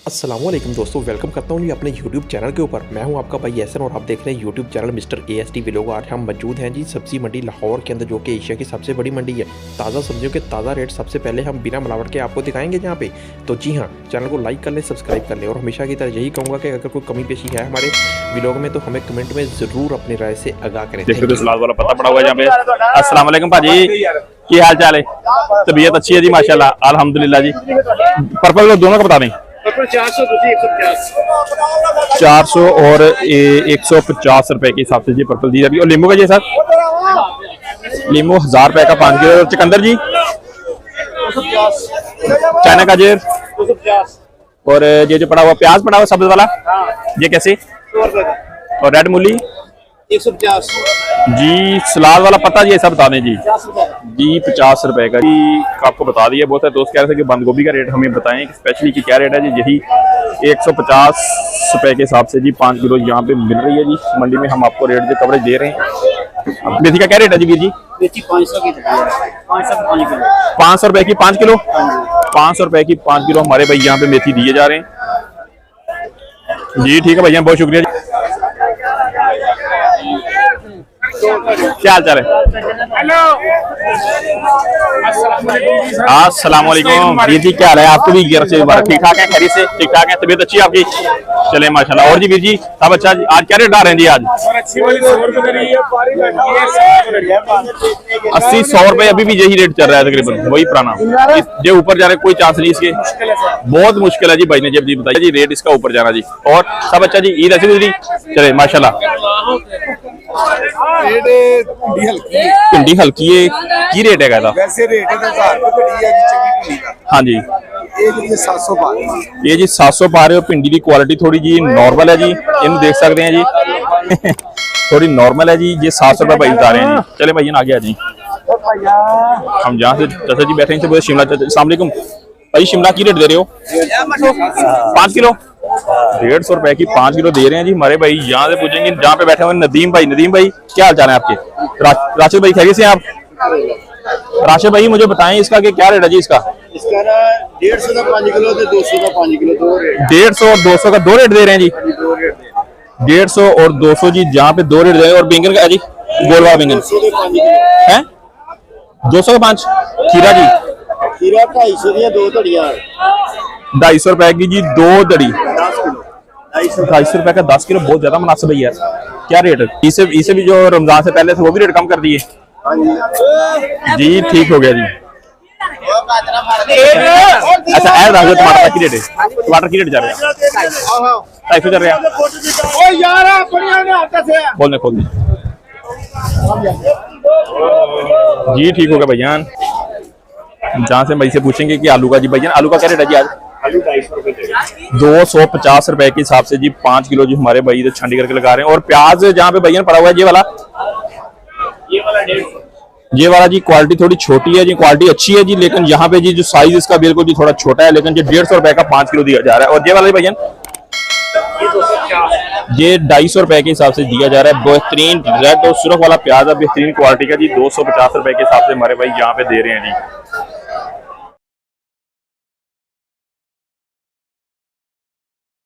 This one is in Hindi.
अस्सलामुअलैकुम दोस्तों, वेलकम करता हूँ जी अपने YouTube चैनल के ऊपर। मैं हूँ आपका भाई एहसन और आप देख रहे हैं YouTube channel mister AST vlog. आज हम मौजूद हैं जी सब्जी मंडी लाहौर के अंदर, जो कि एशिया की सबसे बड़ी मंडी है। ताज़ा सब्जियों के ताज़ा रेट सबसे पहले हम बिना मिलावट के आपको दिखाएंगे यहाँ पे। तो जी हाँ, चैनल को लाइक कर लें, सब्सक्राइब कर लें और हमेशा की तरह यही कहूँगा कि अगर कोई कमी पेशी है हमारे व्लॉग में तो हमें कमेंट में ज़रूर अपनी राय से आगाह करें। अस्सलाम वालेकुम भाजी, की हाल चाल है? तबीयत अच्छी है जी माशाल्लाह, अल्हम्दुलिल्लाह जी। पर्पल दोनों का बता दें। 400 और 150 रुपए के हिसाब से जी पर्पल दी जाएगी। और लींबू का जी सर, लींबू 1000 रुपए का 5 किलो। चुकंदर जी, चाइना का जेर, और ये जो पड़ा हुआ प्याज पड़ा हुआ सब्ज वाला, ये कैसे? और रेड मूली 150 जी। सलाद वाला पत्ता जी ऐसा बता दें जी। जी 50 रुपए का जी, आपको बता दिया। बहुत सारे दोस्त कह रहे थे कि बंद गोभी का रेट हमें बताएं कि स्पेशली की क्या रेट है जी। यही 150 रुपए के हिसाब से जी 5 किलो यहाँ पे मिल रही है जी मंडी में। हम आपको रेट जो कवरेज दे रहे हैं। मेथी का क्या रेट है जी वीर जी? मेथी 500 की 500 किलो। 500 रुपए की 5 किलो। 500 रुपए की 5 किलो हमारे भाई यहाँ पे मेथी दिए जा रहे हैं जी। ठीक है भैया, बहुत शुक्रिया जी। क्या हाल चाल है? अस्सलाम वालेकुम वीर जी, क्या हाल है? आपको भी घर से ठीक ठाक है? खैरियत से? ठीक ठाक है? तबीयत अच्छी है आपकी? चले माशाल्लाह। और जी वीर जी सब अच्छा? आज क्या रेट डाल रहे हैं जी? आज 80-100 रुपए अभी भी यही रेट चल रहा है तकरीबन, वही पुराना। जो ऊपर जा रहे कोई चांस नहीं इसके, बहुत मुश्किल है जी। भाई ने जब जी बताइए जी रेट इसका ऊपर जाना जी। और सब अच्छा जी? ईद ऐसी गुजरी? चले माशाल्लाह। भिंडी हल्की है, की रेट है? वैसे रेट है तो 1000 रुपए है जी, चंगी भिंडी का। हाँ जी, ये 700 पा रहे हैं। ये जी 700 पा रहे हो। भिंडी की क्वालिटी थोड़ी जी नॉर्मल है जी, इन देख सकते हैं जी। थोड़ी नॉर्मल है जी। ये 700 रुपए भाई बता रहे हैं जी। चले भाई आगे आ जाए। हम जहाँ से चाचा जी बैठे हैं शिमला। अस्सलाम वालेकुम भाई, शिमला की रेट दे रहे हो? 5 किलो 150 रुपए की 5 किलो दे रहे हैं जी हमारे भाई। यहाँ से पूछेंगे जहाँ पे बैठे हुए नदीम भाई। नदीम भाई क्या हाल चाल है आपके? राशिद भाई खैरियत से हैं आप? राशिद भाई मुझे बताएं इसका कि क्या रेट है जी? इसका 150 का 5 किलो तो 200 का 5 किलो, दो रेट। 150 और 200 का 2 रेट दे रहे हैं जी। 150 और 200 जी, जहाँ पे 2 रेट दे रहे हैं। और बैंगन का जी, गोल वाला बैंगन है 200 का 5। खीरा जी? खीरा 250 की 2 धड़ियां, 250 रुपए की जी 2 दड़ी। 250 रुपए का 10 किलो बहुत ज्यादा मुनासिब है यार। क्या रेट है? इसे भी जो रमजान से पहले थे वो भी रेट कम कर दिए जी। ठीक हो गया जी। अच्छा टमाटर की रेट है? टमाटर की रेट जा रहे हैं 250 चल रहे हैं। बोलने खोल दे जी। ठीक हो गया भैया। जहाँ से भाई से पूछेंगे कि आलू का जी भैया, आलू का क्या रेट है जी आज? 250 रुपए के हिसाब से जी 5 किलो जी हमारे भाई तो छंडी करके लगा रहे हैं। और प्याज जहाँ पे भैया पड़ा हुआ है ये वाला 150। ये वाला जी क्वालिटी थोड़ी छोटी है जी, क्वालिटी अच्छी है जी, लेकिन यहाँ पे जी जो साइज इसका बिल्कुल जी थोड़ा छोटा है, लेकिन जो 150 रुपए का 5 किलो दिया जा रहा है। और ये वाला भैया ये 250 रुपए के हिसाब से दिया जा रहा है। बेहतरीन रेड और सुरख वाला प्याज है, बेहतरीन क्वालिटी का जी 250 रुपए के हिसाब से हमारे भाई यहाँ पे दे रहे हैं जी।